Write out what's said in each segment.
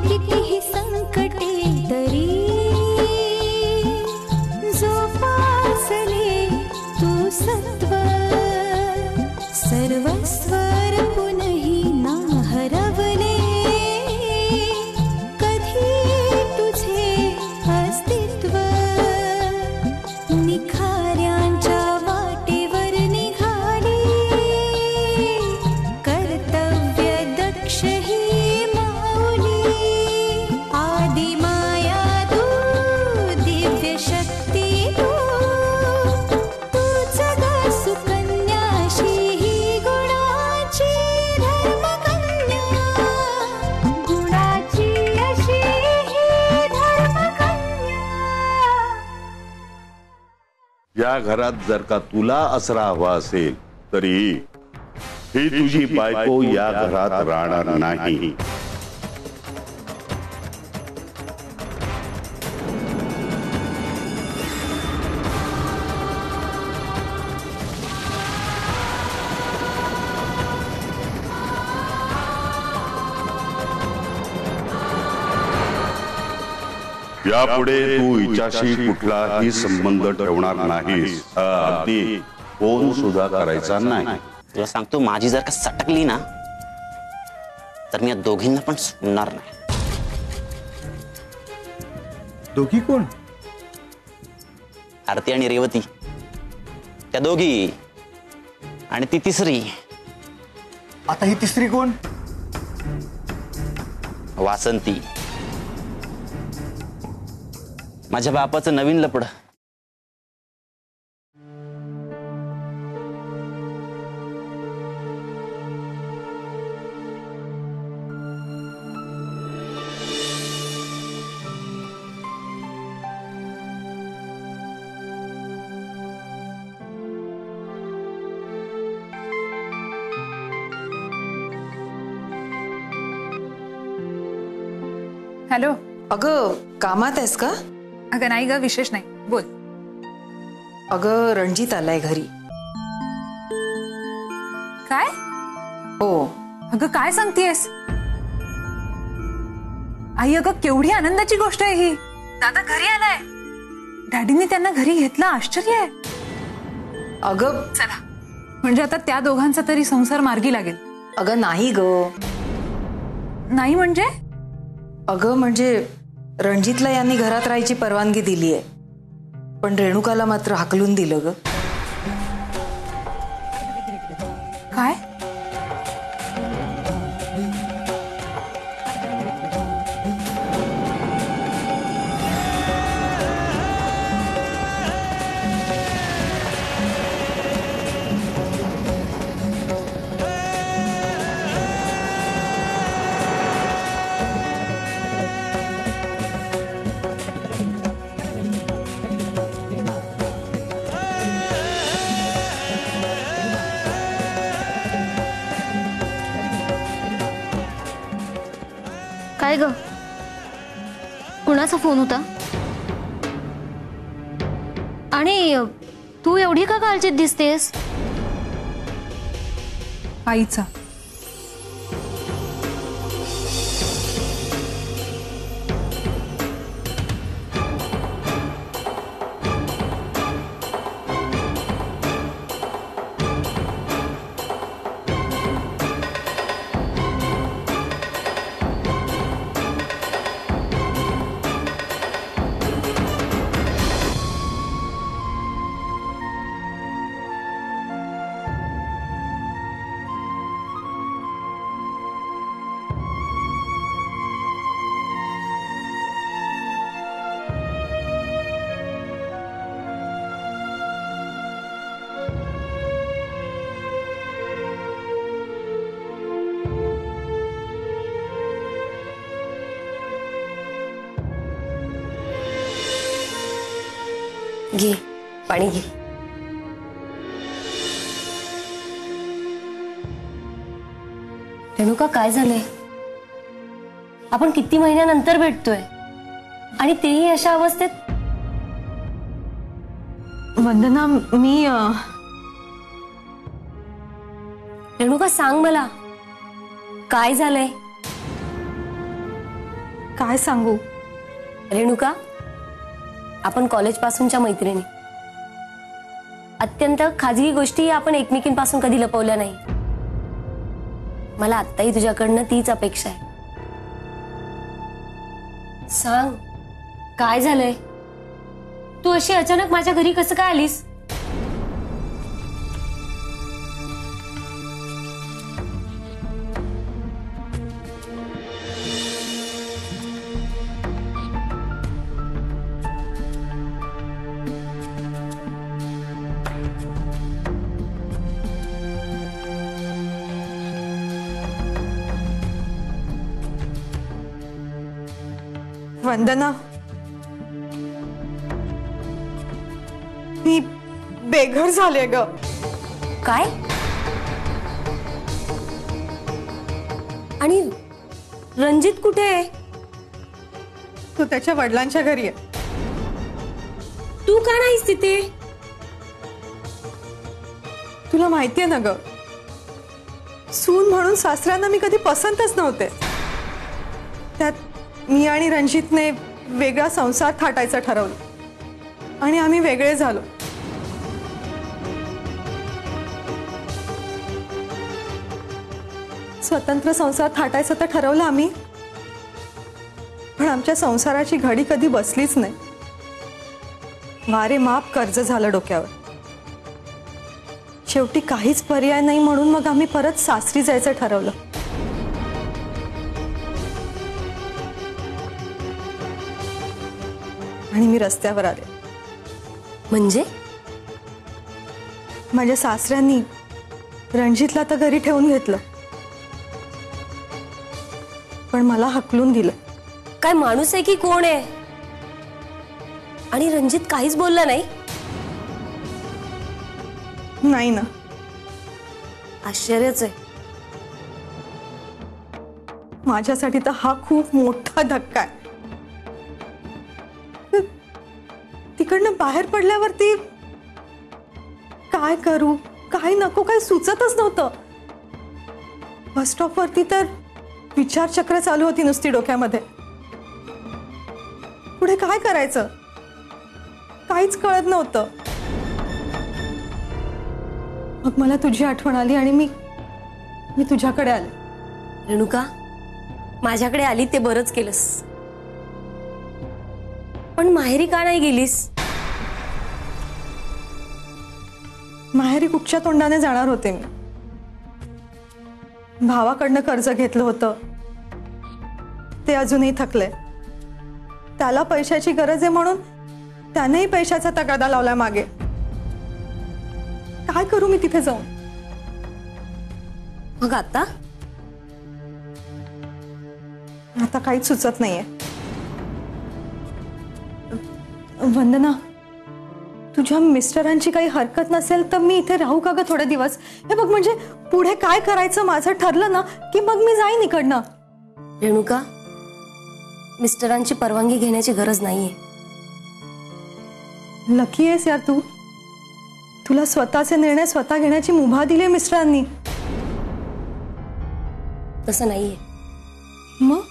कितीही संकटे तरी जोपासले तू सत्व सर्वस्वर पुनही ना हरवले कधी तुझे अस्तित्व निखाऱ्यांच्या वाटेवर निघाली कर्तव्य दक्ष ही माऊली आदि माया तू दिव्य शक्ती तू तूच ग सुकन्याशी ही गुणाची धर्मकन्या गुणाची अशी ही धर्मकन्या। या घरात जर का तुला आसरा हवा असेल तरी ही तुझी बायको या घरात राहणार नाही। यापुढे तू हिच्याशी कुठलाही संबंध ठेवणार नाहीस। अगदी फोन सुद्धा करायचा नाही। तुला सांगतो माझी जर का सटकली ना तर मी या दोघींना पण सोडणार नाही। दोघी कोण? आरती आणि रेवती त्या दोघी आणि ती तिसरी। आता ही तिसरी कोण? वासंती माझ्या बापाचं नवीन लपड। हॅलो। अगं कामात आहेस का? अगं नाही ग, विशेष नाही, बोल। अगं रणजित आलाय घरी। काय? हो। अगं काय सांगतेस आई? अगं केवढी आनंदाची गोष्ट आहे ही। दादा घरी आलाय, डॅडींनी त्यांना घरी घेतलं, आश्चर्य आहे। अगं चला, म्हणजे आता त्या दोघांचा तरी संसार मार्गी लागेल। अगं नाही ग। नाही म्हणजे? अगं म्हणजे रणजितला यांनी घरात राहायची परवानगी दिली आहे, पण रेणुकाला मात्र हाकलून दिलं ग। काय? काय ग, कुणाचा फोन होता? आणि तू एवढी का काळजीत दिसतेस? आईचा। घे पाणी घे। रेणुका काय झालंय? आपण किती महिन्यानंतर भेटतोय आणि तेही अशा अवस्थेत। वंदना मी रेणुका सांग मला काय झालंय? काय सांगू? रेणुका, आपण कॉलेज पासूनच्या मैत्रिणी. अत्यंत खाजगी गोष्टी आपण एकमेकींपासून कधी लपवल्या नाही. मला आत्ताही तुझ्याकडनं तीच अपेक्षा आहे. सांग, काय झालंय? तू अशी अचानक माझ्या घरी कसं काय आलीस? वंदना, मी बेघर झाले ग. काय? आणि रणजित कुठे आहे? तो त्याच्या वडिलांच्या घरी आहे. तू का नाहीस तिथे? तुला माहितीये ना ग, सून म्हणून सासऱ्यांना मी कधी पसंतच नव्हते. त्यात मी आणि रणजितने वेगळा संसार थाटायचं ठरवलं आणि आम्ही वेगळे झालो. स्वतंत्र संसार थाटायचं तर ठरवलं आम्ही, पण आमच्या संसाराची घडी कधी बसलीच नाही. वारे माप कर्ज झालं डोक्यावर. शेवटी काहीच पर्याय नाही म्हणून मग आम्ही परत सासरी जायचं ठरवलं. आणि मी रस्त्यावर आले. म्हणजे? माझ्या सासऱ्यांनी रणजितला तर घरी ठेवून घेतलं, पण मला हकलून दिलं. काय माणूस आहे की कोण आहे? आणि रणजित काहीच बोलला नाही? नाही ना. आश्चर्यच आहे. माझ्यासाठी तर हा खूप मोठा धक्का आहे. तिकडनं बाहेर पडल्यावरती काय करू काय नको काय सुचतच नव्हतं. बस स्टॉपवरती तर विचारचक्र चालू होती नुसती डोक्यामध्ये. पुढे काय करायचं काहीच कळत नव्हतं. मग मला तुझी आठवण आली आणि मी तुझ्याकडे आले. रेणुका, माझ्याकडे आली ते बरंच केलंस, पण माहेरी का नाही गेलीस? माहेरी कुठच्या तोंडाने जाणार होते मी. भावाकडनं कर्ज घेतलं होतं, ते अजूनही थकले. त्याला पैशाची गरज आहे म्हणून त्यानेही पैशाचा तगादा लावला मागे. काय करू मी तिथे जाऊन? मग आता काहीच सुचत नाहीये. वंदना, तुझ्या मिस्टरांची काही हरकत नसेल तर मी इथे राहू का ग थोडे दिवस? हे बघ, म्हणजे पुढे काय करायचं माझं ठरलं ना की मग मी जाईन इकडनं. रेणुका, मिस्टरांची परवानगी घेण्याची गरज नाहीये. लकी आहेस यार तू. तुला स्वतःचे निर्णय स्वतः घेण्याची मुभा दिली मिस्टरांनी. तसं नाहीये. मग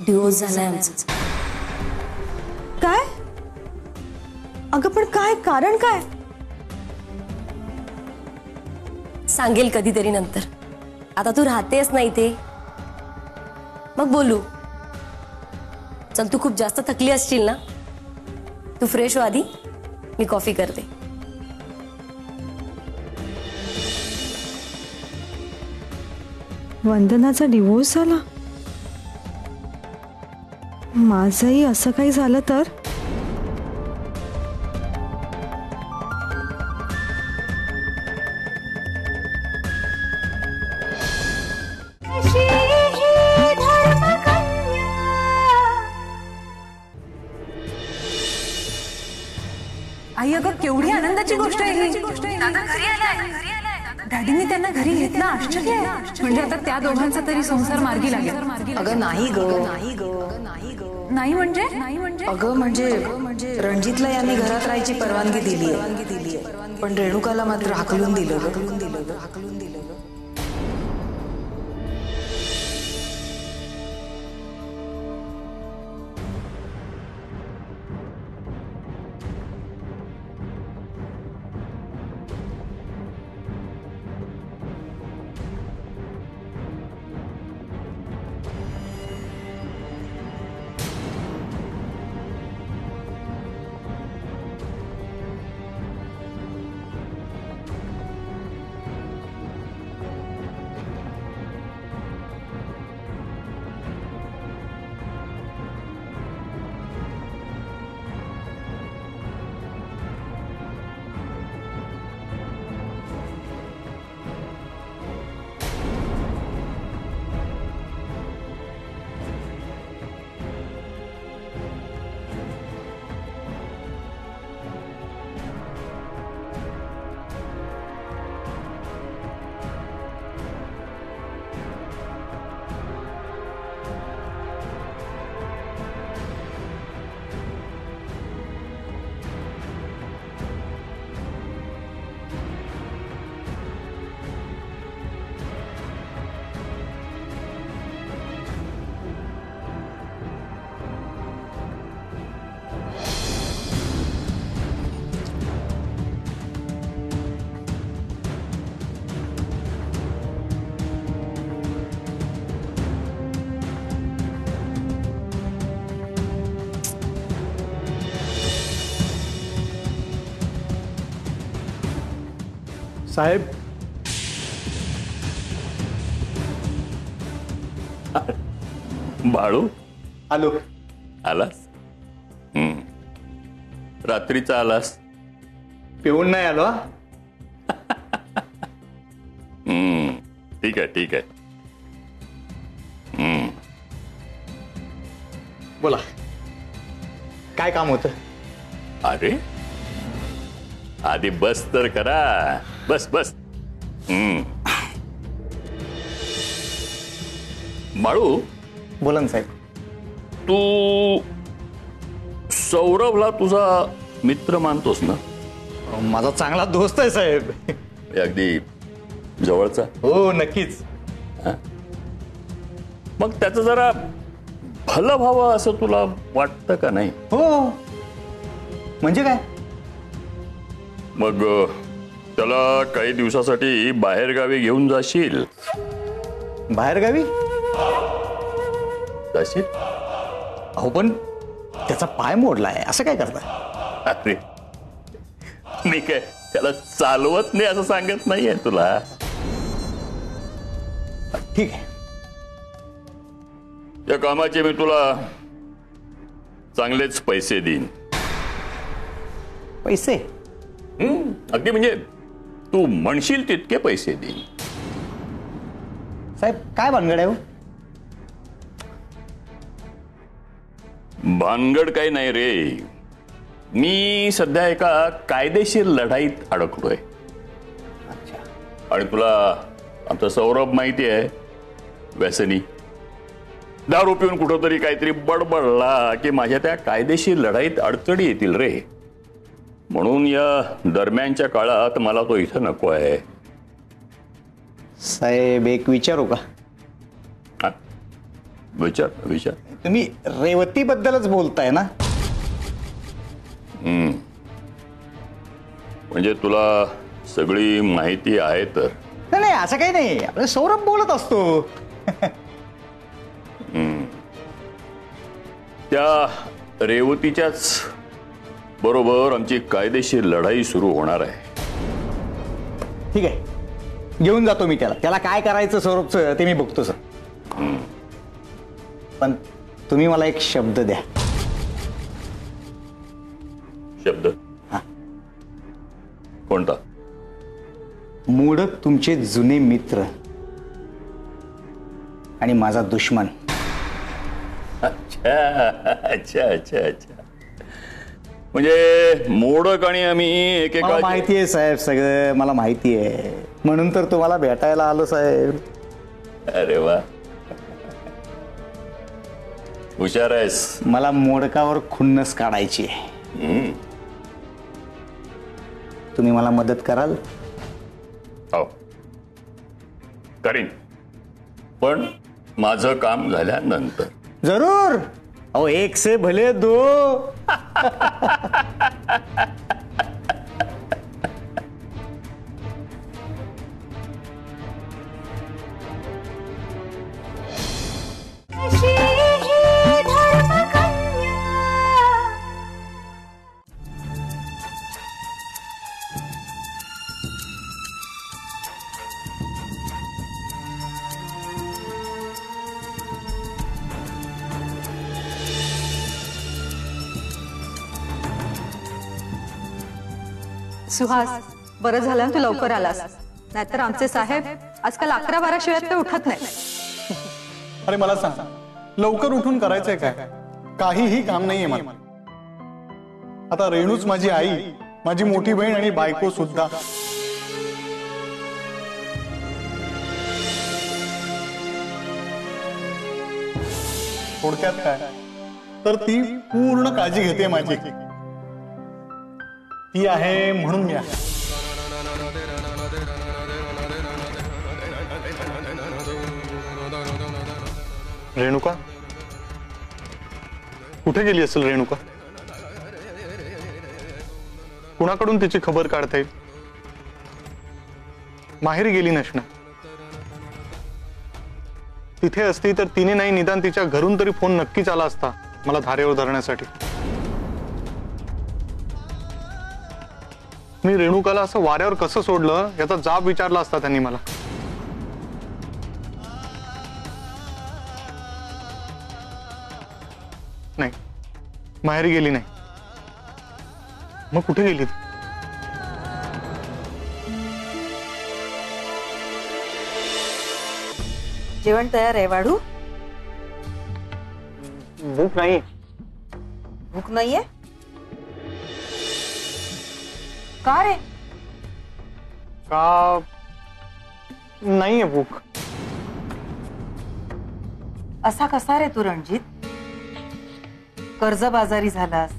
डिवोर्स झालाय आमचा. काय? अगं पण काय कारण काय? सांगेल कधीतरी नंतर. आता तू राहतेस ना इथे, मग बोलू. चल, तू खूप जास्त थकली असशील ना, तू फ्रेश हो आधी, मी कॉफी करते. वंदनाचा डिवोर्स झाला? माझंही असं काही झालं तर? आई, अगं केवढी आनंदाची गोष्ट आहे ही. दादा घरी आलाय. डॅडींनी त्यांना घरी घेतलं. आश्चर्य आहे. म्हणजे आता त्या दोघांचा तरी संसार मार्गी लागेल. अगं नाही ग. नाही म्हणजे? अगं म्हणजे रणजितला यांनी घरात राहायची परवानगी दिली आहे, पण रेणुकाला मात्र हाकलून दिलं. साहेब, बाळू आलो. आलास? रात्रीचा आलास? पिऊन नाही आलो हा. ठीक आहे ठीक आहे. बोला, काय काम होतं? अरे आधी बस तर करा. बस बस. बाळू, बोला ना साहेब. तू सौरभला तुझा मित्र मानतोस ना? माझा चांगला दोस्त आहे साहेब. अगदी जवळचा? हो नक्कीच. मग त्याचं जरा भलं व्हावं असं तुला वाटतं का नाही? हो. म्हणजे काय? मग त्याला काही दिवसासाठी बाहेर गावी घेऊन जाशील? बाहेर गावी? जाशील? अहो पण त्याचा पाय मोडलाय, असं काय करताय? अरे मी काय त्याला चालवत नाही असं सांगत नाहीये तुला. ठीक आहे. या कामाचे मी तुला चांगलेच पैसे देईन. पैसे? अगदी म्हणजे तू म्हणशील तितके पैसे देईन. साहेब काय भानगड आहे हो? भानगड काही नाही रे. मी सध्या एका कायदेशीर लढाईत अडकलोय. आणि तुला आमचा सौरभ माहिती आहे, व्यसनी. दारू पिऊन कुठंतरी काहीतरी बडबडला की माझ्या त्या कायदेशीर लढाईत अडचणी येतील रे. म्हणून या दरम्यानच्या काळात मला तो इथं नको आहे. साहेब एक विचारू का? हा? विचार विचार. तुम्ही रेवती बद्दलच बोलताय ना? म्हणजे तुला सगळी माहिती आहे तर? नाही असं काही नाही, आपलं सौरभ बोलत असतो. त्या रेवतीच्याच बरोबर आमची कायदेशीर लढाई सुरू होणार आहे. ठीक आहे, घेऊन जातो मी त्याला. त्याला काय करायचं सौरभचं ते मी बघतो सर. पण तुम्ही मला एक शब्द द्या. शब्द? हा. कोणता? मोडक तुमचे जुने मित्र आणि माझा दुश्मन. अच्छा अच्छा अच्छा अच्छा. म्हणजे मोडक आणि आम्ही एकेका. मला माहिती आहे साहेब, सगळं मला माहिती आहे. म्हणून तर तुम्हाला भेटायला आलो साहेब. अरे वा, हुशार आहेस. मला मोडकावर खुन्नस काढायची आहे. तुम्ही मला मदत कराल? हो करीन, पण माझं काम झाल्यानंतर. जरूर. अहो एक से भले दो. अशी ही धर्मकन्या. सुहास, बरं झालं तू लवकर आलास. नाहीतर आमचे साहेब आजकाल 11-12 शिवाय ते उठत नाही. अरे मला सांग, लवकर उठून करायचंय काय? काहीही काम नाहीये मला. आता रेणूच माझी आई, माझी मोठी बहीण आणि बायको सुद्धा. थोडक्यात काय तर ती पूर्ण काळजी घेते माझी. ती आहे म्हणून मी आहे. रेणुका कुठे गेली असेल? रेणुका कुणाकडून तिची खबर काढता येईल? माहेरी गेली नसणार. तिथे असती तर तिने नाही निदान तिच्या घरून तरी फोन नक्कीच आला असता मला धारेवर धरण्यासाठी. मी रेणुकाला असं वाऱ्यावर कसं सोडलं याचा जाब विचारला असता त्यांनी मला. नाही, माहेरी गेली नाही. मग कुठे गेली? जेवण तयार आहे वाढू? भूक नाही. भूक नाहीये का रे? का नाहीये भूक? असा कसा रे तू रणजित? कर्जबाजारी झालास,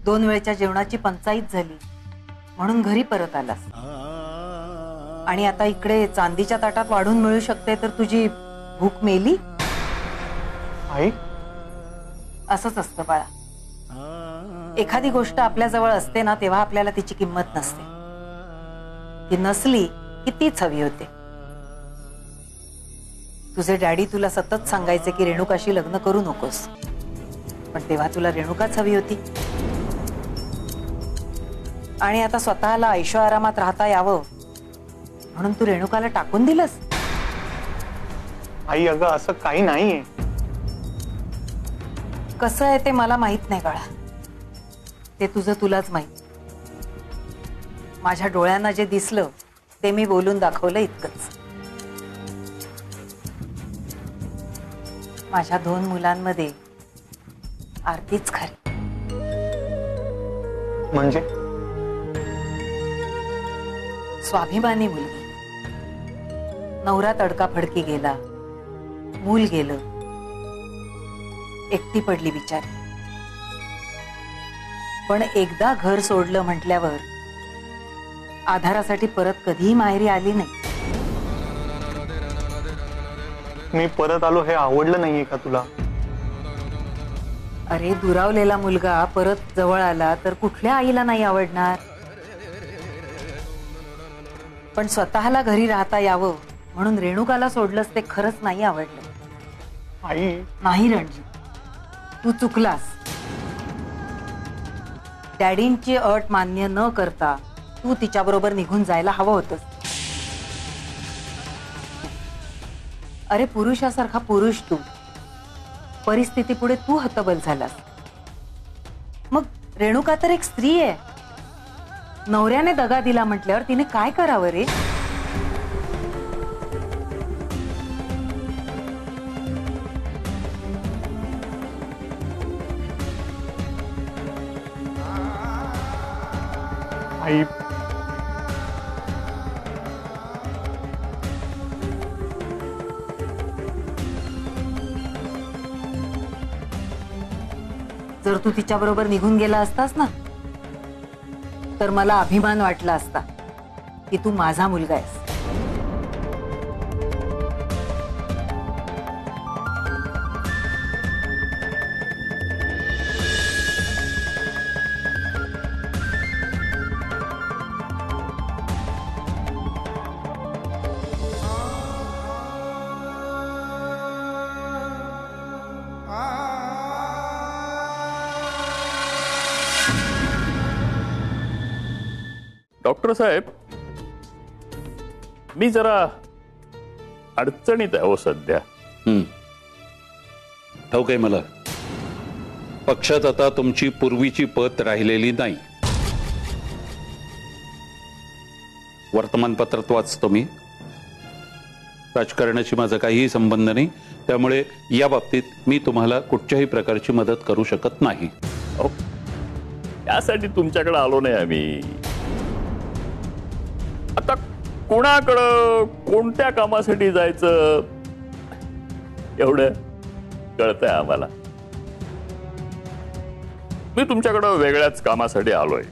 2 वेळच्या जेवणाची पंचाईत झाली म्हणून घरी परत आलास, आणि आता इकडे चांदीच्या ताटात वाढून मिळू शकते तर तुझी भूक मेली? आई, असंच असतं बाळा. एखादी गोष्ट आपल्या जवळ असते ना तेव्हा आपल्याला तिची किंमत नसते. ती नसली की तीच हवी होते. तुझे डॅडी तुला सतत सांगायचे की रेणुकाशी लग्न करू नकोस, पण तेव्हा तुला रेणुकाच हवी होती. आणि आता स्वतःला ऐशो आरामात राहता यावं म्हणून तू रेणुकाला टाकून दिलंस? आई, अगं असं काही नाहीये. कसं आहे ते मला माहित नाही बाळा, ते तुझं तुलाच माहित. माझ्या डोळ्यांना जे दिसलं ते मी बोलून दाखवलं इतकंच. माझ्या 2 मुलांमध्ये आरतीच खरी. म्हणजे? स्वाभिमानी मुलगी. नवरा तडकाफडकी गेला, मूल गेलं, एकटी पडली बिचारी. पण एकदा घर सोडलं म्हटल्यावर आधारासाठी परत कधीही माहेरी आली नाही. मी परत आलो हे आवडलं नाहीये का तुला? अरे, दुरावलेला मुलगा परत जवळ आला तर कुठल्या आईला नाही आवडणार? पण स्वतःला घरी राहता यावं म्हणून रेणुकाला सोडलंस ते खरंच नाही आवडलं. आई, नाही रणजित, तू चुकलास. डॅडींची अट मान्य न करता तू तिच्याबरोबर निघून जायला हवं होतंस. अरे, पुरुषासारखा पुरुष तू, परिस्थितीपुढे तू हतबल झालास. मग रेणुका तर एक स्त्री आहे. नवऱ्याने दगा दिला म्हटल्यावर तिने काय करावं रे? आई, जर तू तिच्याबरोबर निघून गेला असतास ना तर मला अभिमान वाटला असता की तू माझा मुलगा आहेस. डॉक्टर साहेब, मी जरा अडचणीत आहे हो सध्या. ठाऊक आहे मला. पक्षात आता तुमची पूर्वीची पत राहिलेली नाही. वर्तमानपत्रात वाचतो मी. राजकारणाशी माझा काहीही संबंध नाही, त्यामुळे या बाबतीत मी तुम्हाला कुठच्याही प्रकारची मदत करू शकत नाही. त्यासाठी तुमच्याकडे आलो नाही आम्ही. आता कोणाकडं कोणत्या कामासाठी जायचं एवढं कळतंय आम्हाला. मी तुमच्याकडं वेगळ्याच कामासाठी आलोय.